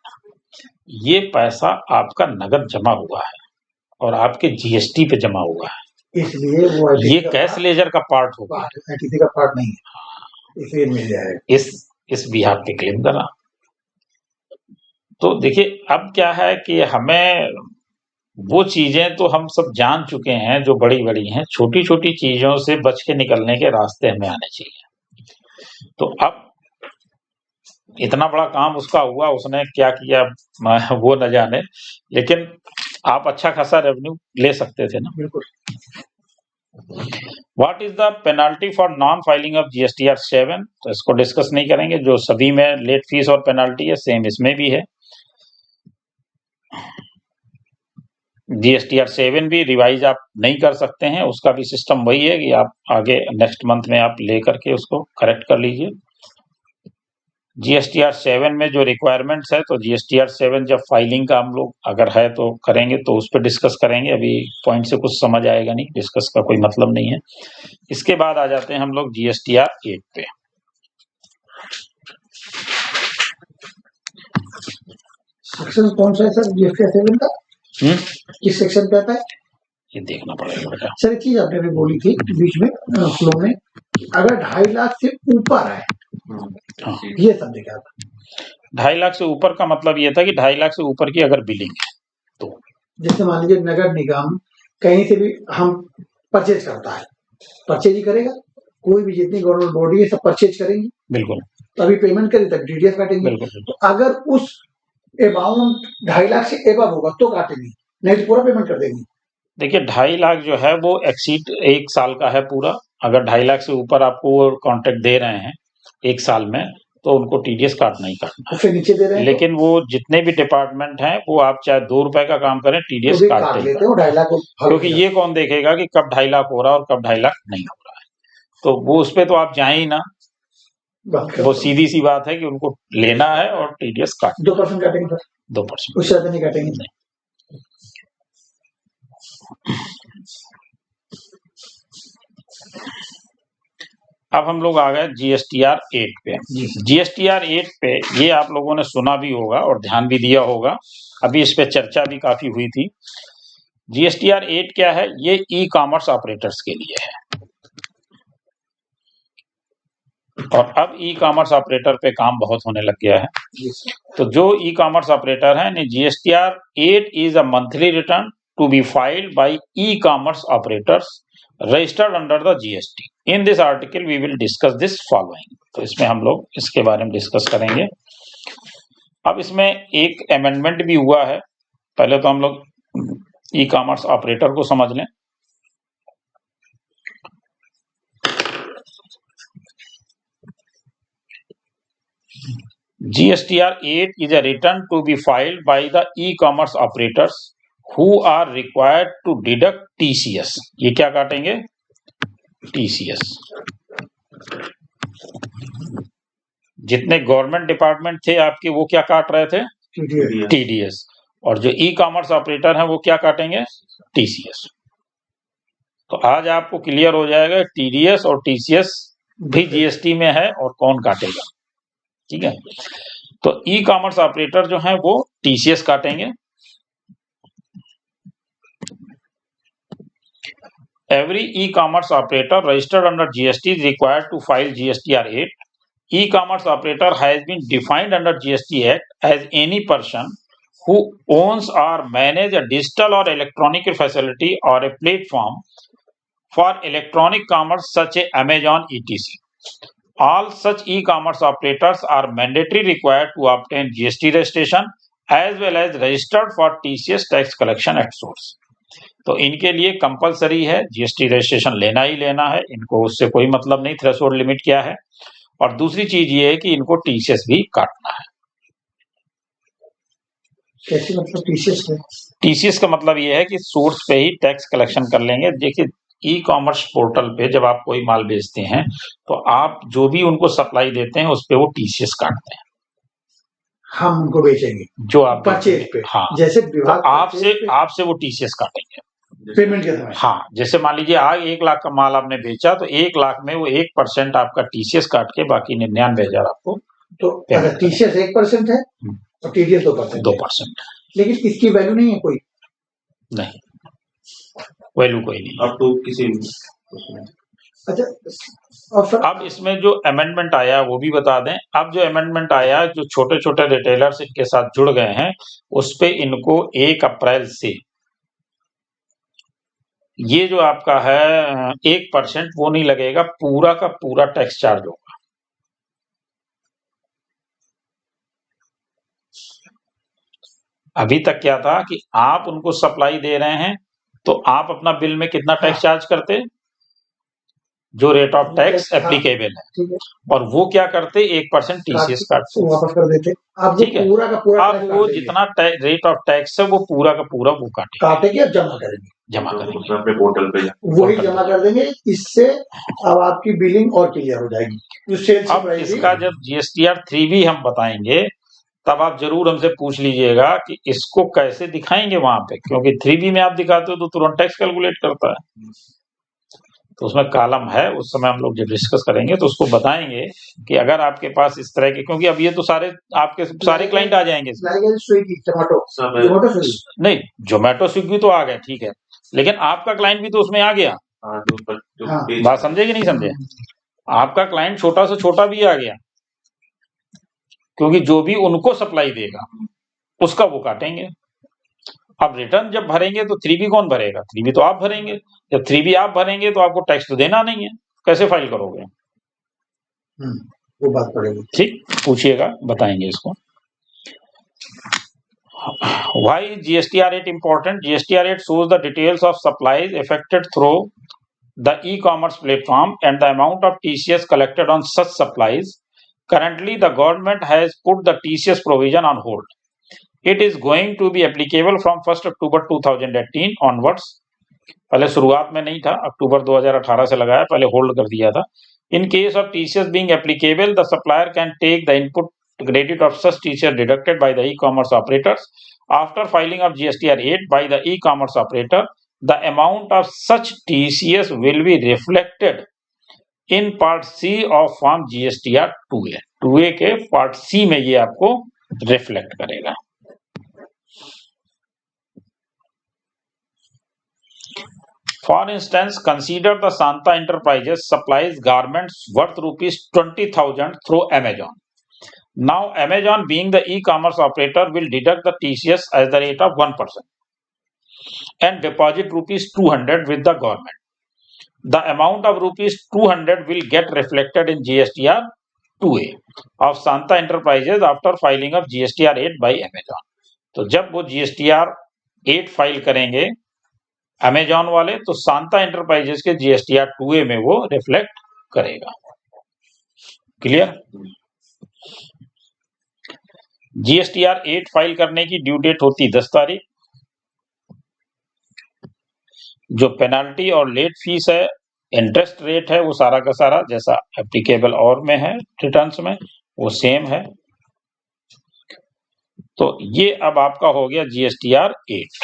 ये पैसा आपका नगद जमा हुआ है और आपके जीएसटी पे जमा हुआ है, इसलिए वो ये कैश लेजर का पार्ट होगा, आईटीसी का पार्ट नहीं है, इसलिए मिल जाएगा। इस बिहाफ पे क्लेम करा। तो देखिए अब क्या है कि हमें वो चीजें तो हम सब जान चुके हैं जो बड़ी बड़ी हैं, छोटी छोटी चीजों से बच के निकलने के रास्ते हमें आने चाहिए। तो अब इतना बड़ा काम उसका हुआ, उसने क्या किया वो न जाने, लेकिन आप अच्छा खासा रेवेन्यू ले सकते थे ना। बिल्कुल। What is the penalty for non filing of GSTR 7? तो इसको डिस्कस नहीं करेंगे, जो सभी में लेट फीस और पेनाल्टी है सेम इसमें भी है। जीएसटीआर 7 भी रिवाइज आप नहीं कर सकते हैं, उसका भी सिस्टम वही है कि आप आगे नेक्स्ट मंथ में आप लेकर के उसको करेक्ट कर लीजिए। जीएसटीआर 7 में जो रिक्वायरमेंट्स है, तो जीएसटीआर 7 जब फाइलिंग का हम लोग अगर है तो करेंगे, तो उस पर डिस्कस करेंगे, अभी पॉइंट से कुछ समझ आएगा नहीं, डिस्कस का कोई मतलब नहीं है। इसके बाद आ जाते हैं हम लोग जीएसटीआर 8 पे। सेक्शन कौन सा है सर जीएसटीआर 7 का? किस सेक्शन पे आता है? ये देखना पड़ेगा बेटा। सर एक चीज आपने भी बोली थी बीच में फ्लो में, अगर 2.5 लाख से ऊपर है, ये समझे क्या था? 2.5 लाख से ऊपर का मतलब ये था कि 2.5 लाख से ऊपर की अगर बिलिंग है तो, जैसे मान लीजिए नगर निगम कहीं से भी हम परचेज करता है, परचेज ही करेगा, कोई भी जितनी गवर्नमेंट बॉडी है सब परचेज करेंगी, बिल्कुल, तभी पेमेंट करें तब डीडीएस काटेंगे। तो अगर उस अमाउंट 2.5 लाख से एबव होगा तो काटेंगे, नहीं तो पूरा पेमेंट कर देंगे। देखिए 2.5 लाख जो है वो एक्सीड 1 साल का है पूरा, अगर 2.5 लाख से ऊपर आपको वो कॉन्ट्रैक्ट दे रहे हैं 1 साल में, तो उनको टीडीएस काटना ही काटना है। फिर नीचे दे रहे हैं लेकिन वो जितने भी डिपार्टमेंट हैं वो आप चाहे 2 रुपए का काम करें तो टीडीएस भी काटते काट ही लेते हो 2.5 लाख को भाग क्योंकि जाता ये कौन देखेगा कि कब 2.5 लाख हो रहा है और कब 2.5 लाख नहीं हो रहा है। तो वो उस पे तो आप जाए ही ना, है। बात वो सीधी सी बात है कि उनको लेना है और टीडीएस काट 2% काटेंगे सर, 2%। उससे ज्यादा नहीं काटेंगे। नहीं। अब हम लोग आ गए जीएसटीआर 8 पे। जी सर। जीएसटीआर 8 पे ये आप लोगों ने सुना भी होगा और ध्यान भी दिया होगा, अभी इस पे चर्चा भी काफी हुई थी। जीएसटीआर 8 क्या है? ये ई कॉमर्स ऑपरेटर्स के लिए है और अब ई कॉमर्स ऑपरेटर पे काम बहुत होने लग गया है। जी सर। तो जो ई कॉमर्स ऑपरेटर है, GSTR 8 is a monthly return to be filed by e commerce operators registered under the GST. In this article we will discuss this following. तो इसमें हम लोग इसके बारे में डिस्कस करेंगे। अब इसमें एक अमेंडमेंट भी हुआ है। पहले तो हम लोग ई कॉमर्स ऑपरेटर को समझ लें। GSTR 8 is a return to be filed by the e-commerce operators who are required to deduct TCS. ये क्या काटेंगे? TCS। जितने गवर्नमेंट डिपार्टमेंट थे आपके वो क्या काट रहे थे? TDS। और जो ई कॉमर्स ऑपरेटर हैं वो क्या काटेंगे? TCS। तो आज आपको क्लियर हो जाएगा TDS और TCS भी जीएसटी में है और कौन काटेगा। ठीक है, तो ई कॉमर्स ऑपरेटर जो हैं वो टीसीएस काटेंगे। Every e commerce operator registered under GST is required to file GSTR 8. E-commerce operator has been defined under GST Act as any person who owns or manage a digital or electronic facility or a platform for electronic commerce such as Amazon etc. All such e-commerce operators are mandatory required to obtain GST registration as well as registered for TCS tax collection at source. तो इनके लिए compulsory है GST registration लेना ही लेना है, इनको उससे कोई मतलब नहीं थ्रेशोल्ड लिमिट क्या है। और दूसरी चीज ये है कि इनको टीसीएस भी काटना है। कैसे मतलब टीसीएस में? टीसीएस का मतलब ये है कि सोर्स पे ही टैक्स कलेक्शन कर लेंगे। देखिए ई कॉमर्स पोर्टल पे जब आप कोई माल बेचते हैं तो आप जो भी उनको सप्लाई देते हैं उस पे वो टीसीएस काटते हैं। हम उनको बेचेंगे जो आप परचेज पे, हाँ, जैसे तो विभाग आपसे वो टीसीएस काटेंगे पेमेंट के समय। हाँ, जैसे मान लीजिए आज 1 लाख का माल आपने बेचा तो 1 लाख में वो 1% आपका टीसीएस काट के बाकी 99,000 आपको। तो अगर टीसीएस 1% है और टीडीएस 2%, लेकिन इसकी वैल्यू नहीं है कोई? नहीं, वैल्यू कोई नहीं। अब तो किसी अच्छा, और सर अब इसमें जो अमेंडमेंट आया वो भी बता दें। अब जो अमेंडमेंट आया, जो छोटे छोटे रिटेलर्स इनके साथ जुड़ गए हैं उस पे इनको 1 अप्रैल से ये जो आपका है 1% वो नहीं लगेगा, पूरा का पूरा टैक्स चार्ज होगा। अभी तक क्या था कि आप उनको सप्लाई दे रहे हैं तो आप अपना बिल में कितना टैक्स चार्ज करते, जो रेट ऑफ टैक्स एप्लीकेबल है, और वो क्या करते 1% टीसीएस काटते वापस कर देते। अब ठीक है, पूरा का पूरा अब वो जितना रेट ऑफ टैक्स है वो पूरा का पूरा वो काटेंगे और जमा करेंगे। अपने पोर्टल पे वही जमा कर देंगे। इससे अब आपकी बिलिंग और क्लियर हो जाएगी। जो सेल्स अब इसका जब जीएसटीआर 3 भी हम बताएंगे तब आप जरूर हमसे पूछ लीजिएगा कि इसको कैसे दिखाएंगे वहां पे, क्योंकि 3B में आप दिखाते हो तो तुरंत टैक्स कैलकुलेट करता है। तो उसमें कॉलम है, उस समय हम लोग जब डिस्कस करेंगे तो उसको बताएंगे कि अगर आपके पास इस तरह के, क्योंकि अब ये तो सारे आपके सारे क्लाइंट आ जाएंगे। स्विगी, नहीं, जोमेटो स्विगी तो आ गए ठीक है, लेकिन आपका क्लाइंट भी तो उसमें आ गया। बात समझे कि नहीं समझे? आपका क्लाइंट छोटा से छोटा भी आ गया, क्योंकि जो भी उनको सप्लाई देगा उसका वो काटेंगे। अब रिटर्न जब भरेंगे तो 3B कौन भरेगा? 3B तो आप भरेंगे। जब 3B आप भरेंगे तो आपको टैक्स तो देना नहीं है, कैसे फाइल करोगे? वो बात पड़ेगी। ठीक, पूछिएगा, बताएंगे इसको। Why is GSTR 8 important? GSTR 8 shows the details of supplies affected through the e-commerce platform and the amount of TCS collected on such supplies. currently the government has put the TCS provision on hold. It is going to be applicable from 1st October 2018 onwards. पहले शुरुआत में नहीं था, अक्टूबर 2018 से लगाया, पहले hold कर दिया था. In case of TCS being applicable, the supplier can take the input credit of such TCS deducted by the e-commerce operators after filing of GSTR 8 by the e-commerce operator. The amount of such TCS will be reflected in Part C of Form GSTR 2A. 2A के Part C में ये आपको reflect करेगा. For instance, consider the Santa Enterprises supplies garments worth rupees 20,000 through Amazon. Now, Amazon being the e-commerce operator will deduct the TCS as the rate of 1% and deposit rupees 200 with the government. The amount of rupees 200 will get reflected in GSTR 2A of Santa Enterprises after filing of GSTR 8 by Amazon. तो जब वो GSTR 8 file करेंगे Amazon वाले, तो Santa enterprises के GSTR 2A में वो reflect करेगा. क्लियर? GSTR 8 फाइल करने की ड्यू डेट होती 10 तारीख. जो पेनाल्टी और लेट फीस है, इंटरेस्ट रेट है, वो सारा का सारा जैसा एप्लीकेबल और में है रिटर्न्स में वो सेम है. तो ये अब आपका हो गया GSTR 8.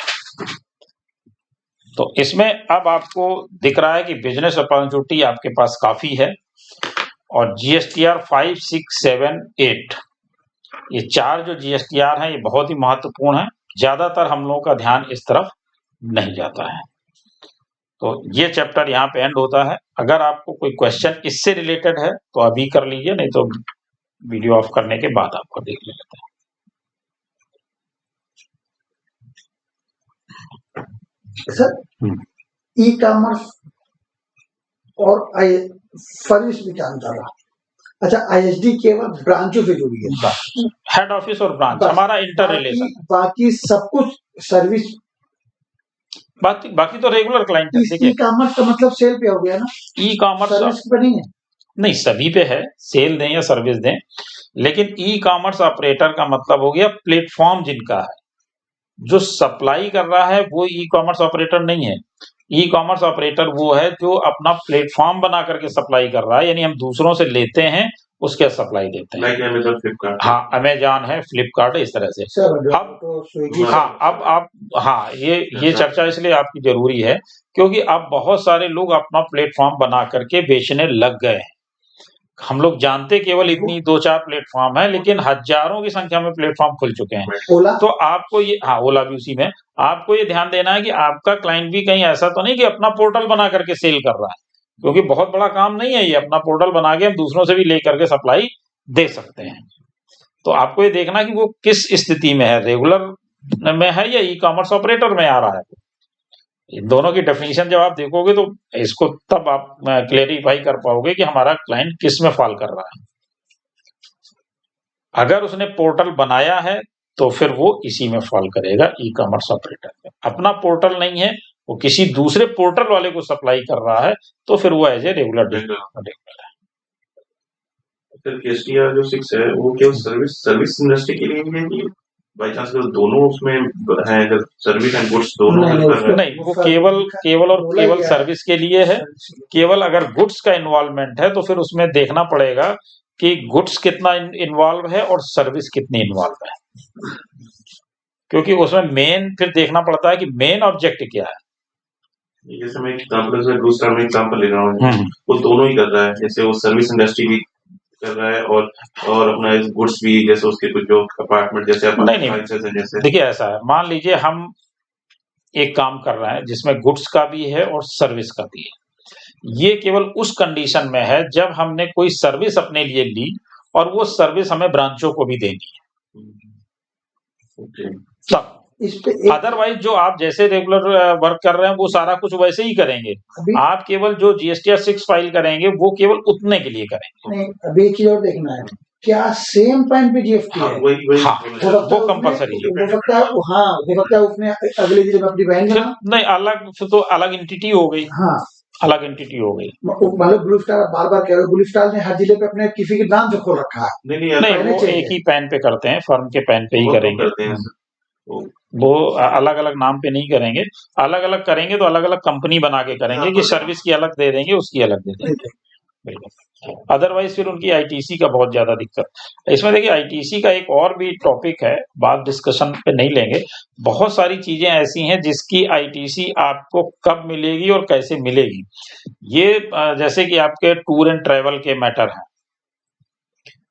तो इसमें अब आपको दिख रहा है कि बिजनेस अपॉर्चुनिटी आपके पास काफी है. और GSTR 5, 6, 7, 8 ये 4 जो GSTR हैं ये बहुत ही महत्वपूर्ण है. ज्यादातर हम लोगों का ध्यान इस तरफ नहीं जाता है. तो ये चैप्टर यहाँ पे एंड होता है. अगर आपको कोई क्वेश्चन इससे रिलेटेड है तो अभी कर लीजिए, नहीं तो वीडियो ऑफ करने के बाद आपको देख लेते हैं. सर, ई कॉमर्स और सर्विस भी जानता रहा. अच्छा, ISD केवल ब्रांचों से जुड़ी है, हेड ऑफिस और ब्रांच हमारा इंटर रिलेशन. बाकी सब कुछ सर्विस, बाकी तो रेगुलर क्लाइंट है. ई कॉमर्स का मतलब सेल पे हो गया ना, ई कॉमर्स सर्विस पे नहीं है. नहीं, सभी पे है, सेल दें या सर्विस दें. लेकिन ई कॉमर्स ऑपरेटर का मतलब हो गया प्लेटफॉर्म जिनका है. जो सप्लाई कर रहा है वो ई कॉमर्स ऑपरेटर नहीं है. ई कॉमर्स ऑपरेटर वो है जो अपना प्लेटफॉर्म बना करके सप्लाई कर रहा है, यानी हम दूसरों से लेते हैं उसके सप्लाई देते हैं. Like Amazon, Flipkart. हाँ, अमेजॉन है, फ्लिपकार्ट है, इस तरह से. अब ये चर्चा इसलिए आपकी जरूरी है क्योंकि अब बहुत सारे लोग अपना प्लेटफॉर्म बना करके बेचने लग गए हैं. हम लोग जानते केवल इतनी 2-4 प्लेटफॉर्म है, लेकिन हजारों की संख्या में प्लेटफॉर्म खुल चुके हैं. ओला, तो आपको ये, हाँ, ओला भी उसी में. आपको ये ध्यान देना है कि आपका क्लाइंट भी कहीं ऐसा तो नहीं कि अपना पोर्टल बना करके सेल कर रहा है, क्योंकि बहुत बड़ा काम नहीं है ये. अपना पोर्टल बना के हम दूसरों से भी लेकर के सप्लाई दे सकते हैं. तो आपको ये देखना कि वो किस स्थिति में है, रेगुलर में है या ई कॉमर्स ऑपरेटर में आ रहा है. इन दोनों की डेफिनेशन जब आप देखोगे तो इसको तब आप क्लेरिफाई कर पाओगे कि हमारा क्लाइंट किस में फॉल कर रहा है. अगर उसने पोर्टल बनाया है तो फिर वो इसी में फॉल करेगा, ई कॉमर्स ऑपरेटर में. अपना पोर्टल नहीं है, वो किसी दूसरे पोर्टल वाले को सप्लाई कर रहा है, तो फिर वो एज ए रेगुलर है. फिर GSTR जो 6 है वो केवल सर्विस इंडस्ट्री के लिए है कि बाई चांस दोनों उसमें है, अगर सर्विस एंड गुड्स दोनों नहीं, वो केवल सर्विस के लिए है. केवल अगर गुड्स का इन्वॉल्वमेंट है तो फिर उसमें देखना पड़ेगा कि गुड्स कितना इन्वॉल्व है और सर्विस कितनी इन्वॉल्व है, क्योंकि उसमें मेन फिर देखना पड़ता है कि मेन ऑब्जेक्ट क्या है. जैसे मैं दूसरा एग्जांपल ले रहा हूँ, वो दोनों ही कर रहा है. जैसे वो सर्विस इंडस्ट्री भी कर रहा है और अपना गुड्स भी, जैसे उसके कुछ जो अपार्टमेंट जैसे नहीं. देखिए ऐसा है, मान लीजिए हम एक काम कर रहे हैं जिसमें गुड्स का भी है और सर्विस का भी है. ये केवल उस कंडीशन में है जब हमने कोई सर्विस अपने लिए ली और वो सर्विस हमें ब्रांचों को भी देनी है. तब अदरवाइज जो आप जैसे रेगुलर वर्क कर रहे हैं वो सारा कुछ वैसे ही करेंगे. आप केवल जो GSTR 6 फाइल करेंगे वो केवल उतने के लिए करेंगे. नहीं, अभी एक चीज और देखना है, क्या सेम टाइम पे GST है? वो कंपलसरी है. हो सकता है उसने अगले दिन अपनी बहन नहीं, अलग तो अलग एंटिटी हो गई. हाँ, अलग एंटिटी हो गई। मतलब ब्लू स्टार बार बार कह रहे हो, ब्लू स्टार ने हर जिले पे अपने किसी के नाम से खोल रखा है। नहीं नहीं, पहले वो चाहिए। एक ही पैन पे करते हैं, फर्म के पैन पे ही वो तो करेंगे। करते हैं सर। तो वो अलग अलग नाम पे नहीं करेंगे, अलग अलग करेंगे तो अलग अलग कंपनी बना के करेंगे हाँ, कि तो- सर्विस की अलग दे देंगे, उसकी अलग दे देंगे। बिल्कुल, अदरवाइज फिर उनकी आईटीसी का बहुत ज्यादा दिक्कत। इसमें देखिए आईटीसी का एक और भी टॉपिक है, बात डिस्कशन पे नहीं लेंगे। बहुत सारी चीजें ऐसी हैं जिसकी आईटीसी आपको कब मिलेगी और कैसे मिलेगी। ये जैसे कि आपके टूर एंड ट्रेवल के मैटर हैं,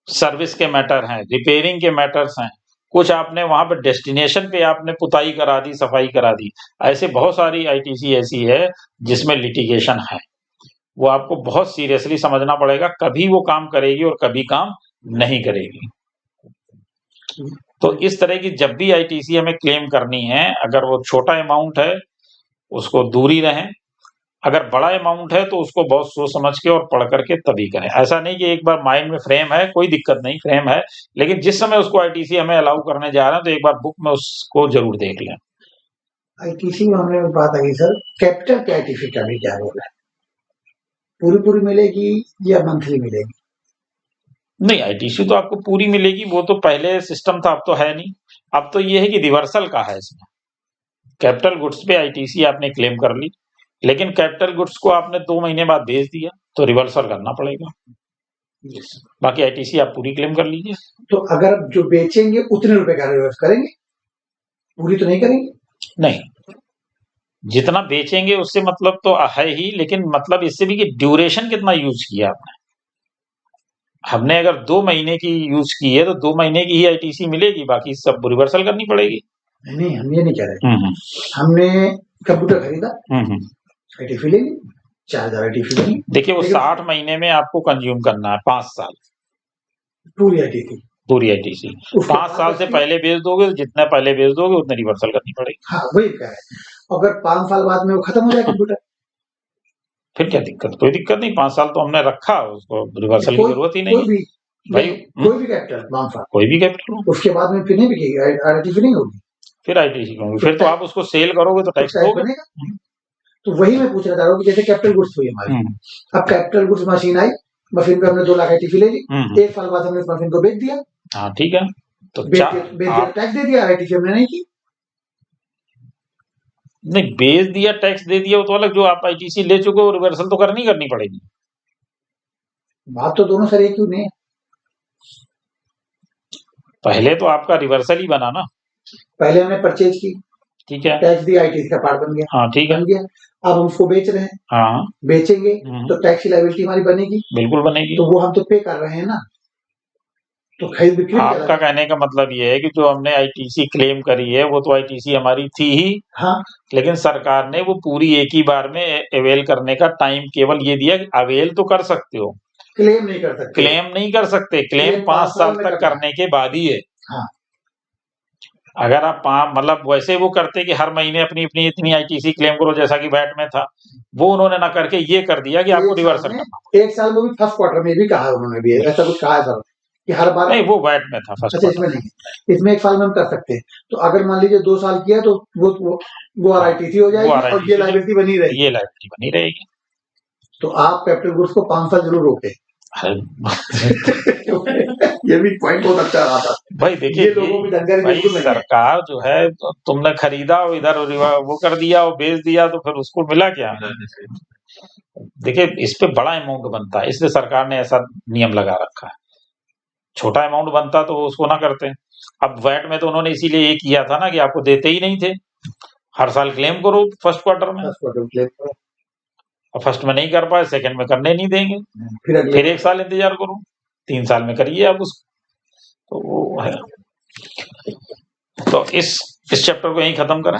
सर्विस के मैटर हैं, रिपेयरिंग के मैटर्स हैं, कुछ आपने वहां पर डेस्टिनेशन पे आपने पुताई करा दी, सफाई करा दी, ऐसे बहुत सारी आईटीसी ऐसी है जिसमें लिटिगेशन है। वो आपको बहुत सीरियसली समझना पड़ेगा, कभी वो काम करेगी और कभी काम नहीं करेगी। तो इस तरह की जब भी आईटीसी हमें क्लेम करनी है, अगर वो छोटा अमाउंट है उसको दूर ही रहें, अगर बड़ा अमाउंट है तो उसको बहुत सोच समझ के और पढ़ करके तभी करें। ऐसा नहीं कि एक बार माइंड में फ्रेम है, कोई दिक्कत नहीं, फ्रेम है, लेकिन जिस समय उसको आईटीसी हमें अलाउ करने जा रहे हैं तो एक बार बुक में उसको जरूर देख लें। आईटीसी में हमने बात आ गई सर, कैपिटल पे आईटीसी का भी क्या होगा, पूरी पूरी मिलेगी या मंथली मिलेगी? नहीं, आईटीसी तो आपको पूरी मिलेगी, वो तो पहले सिस्टम था, अब तो है नहीं। अब तो ये है कि रिवर्सल का है इसमें। कैपिटल गुड्स पे आईटीसी आपने क्लेम कर ली, लेकिन कैपिटल गुड्स को आपने 2 महीने बाद बेच दिया तो रिवर्सल करना पड़ेगा। बाकी आईटीसी आप पूरी क्लेम कर लीजिए। तो अगर जो बेचेंगे उतने रुपए का रिवर्स करेंगे, पूरी तो नहीं करेंगे? नहीं, जितना बेचेंगे उससे मतलब तो है ही, लेकिन मतलब इससे भी कि ड्यूरेशन कितना यूज किया आपने। हमने अगर 2 महीने की यूज की है तो 2 महीने की ही आईटीसी मिलेगी, बाकी सब रिवर्सल करनी पड़ेगी। नहीं, हम ये नहीं कह रहे। हमने कंप्यूटर खरीदा, आईटीसी लेंगे, 4000 आईटीसी लेंगे, देखिए वो लेकिन 60 महीने में आपको कंज्यूम करना है, 5 साल पूरी आईटीसी। पूरी आईटीसी। उसके 5 बाद साल से बचती- पहले बेच दोगे तो जितना पहले बेच दोगे उतनी रिवर्सल करनी पड़ेगी। हाँ, वही कह रहे हैं। अगर 5 साल बाद में वो खत्म हो जाए कंप्यूटर, फिर क्या दिक्कत? कोई दिक्कत नहीं, 5 साल तो हमने रखा, उसको रिवर्सल की जरूरत ही नहीं कोई है भी भाई। कोई भी कैपिटल 5 साल, कोई भी कैपिटल हो, उसके बाद में फिर नहीं बिकेगी, आईटीसी नहीं होगी, फिर आईटीसी होगी, फिर तो आप उसको सेल करोगे तो तो टैक्स टैक्स दोगे। बनेगा। तो वही मैं पूछना चाह रहा हूँ कि जैसे कैपिटल गुड्स हुई हमारी, अब कैपिटल गुड्स मशीन आई, मशीन पे हमने 2 लाख आईटीसी ले ली, 1 साल बाद हमने उस मशीन को बेच दिया, हाँ ठीक है, तो बेच दिया, टैक्स दे दिया, आईटीसी हमने नहीं की। नहीं, बेच दिया टैक्स दे दिया वो तो अलग, जो आप आईटीसी ले चुके हो रिवर्सल तो करनी पड़ेगी। बात तो दोनों सर एक क्यों नहीं है? पहले तो आपका रिवर्सल ही बना ना। पहले हमने परचेज की, ठीक है, टैक्स दिया, आईटीसी का पार्ट बन गया, हाँ ठीक है, बन गया। अब हम उसको बेच रहे हैं, हाँ बेचेंगे तो टैक्स की लायबिलिटी हमारी बनेगी, बिल्कुल बनेगी। तो वो हम तो पे कर रहे हैं ना, तो खरीद बिक्री आपका कहने का मतलब ये है कि जो हमने आईटीसी क्लेम करी है वो तो आईटीसी हमारी थी ही, हाँ, लेकिन सरकार ने वो पूरी एक ही बार में अवेल करने का टाइम केवल ये दिया कि अवेल तो कर सकते हो, क्लेम नहीं कर सकते। क्लेम नहीं कर सकते। क्लेम 5 साल तक करने के बाद ही है। हाँ। अगर आप मतलब वैसे वो करते कि हर महीने अपनी अपनी इतनी आईटीसी क्लेम करो जैसा कि वैट में था, वो उन्होंने ना करके ये कर दिया कि आपको रिवर्सल करना। 1 साल में भी फर्स्ट क्वार्टर में भी कहा है उन्होंने, भी ऐसा कुछ कहा है सर कि हर बार नहीं, वो वैट में था फर्स्ट। अच्छा, इसमें नहीं, इसमें 1 साल में हम कर सकते हैं। तो अगर मान लीजिए 2 साल किया तो वो आरआईटीसी हो जाएगी और ये लायबिलिटी बनी रहेगी। ये लायबिलिटी बनी रहेगी। तो आप कैपिटल गुड्स को 5 साल जरूर रोके। ये भी पॉइंट बहुत अच्छा रहा था भाई। देखिए ये लोगों की जानकारी बिल्कुल नहीं है। सरकार जो है, तुमने खरीदा और इधर वो कर दिया और बेच दिया तो फिर उसको मिला क्या? देखिए इस पे बड़ा अमाउंट बनता है, इसलिए सरकार ने ऐसा नियम लगा रखा है। छोटा अमाउंट बनता तो वो उसको ना करते। अब वैट में तो उन्होंने इसीलिए ये किया था ना कि आपको देते ही नहीं थे, हर साल क्लेम करो फर्स्ट क्वार्टर में, और फर्स्ट में नहीं कर पाए सेकंड में करने नहीं देंगे, फिर 1 साल इंतजार करो, 3 साल में करिए आप उसको। तो वो है। तो इस चैप्टर को यहीं खत्म करें।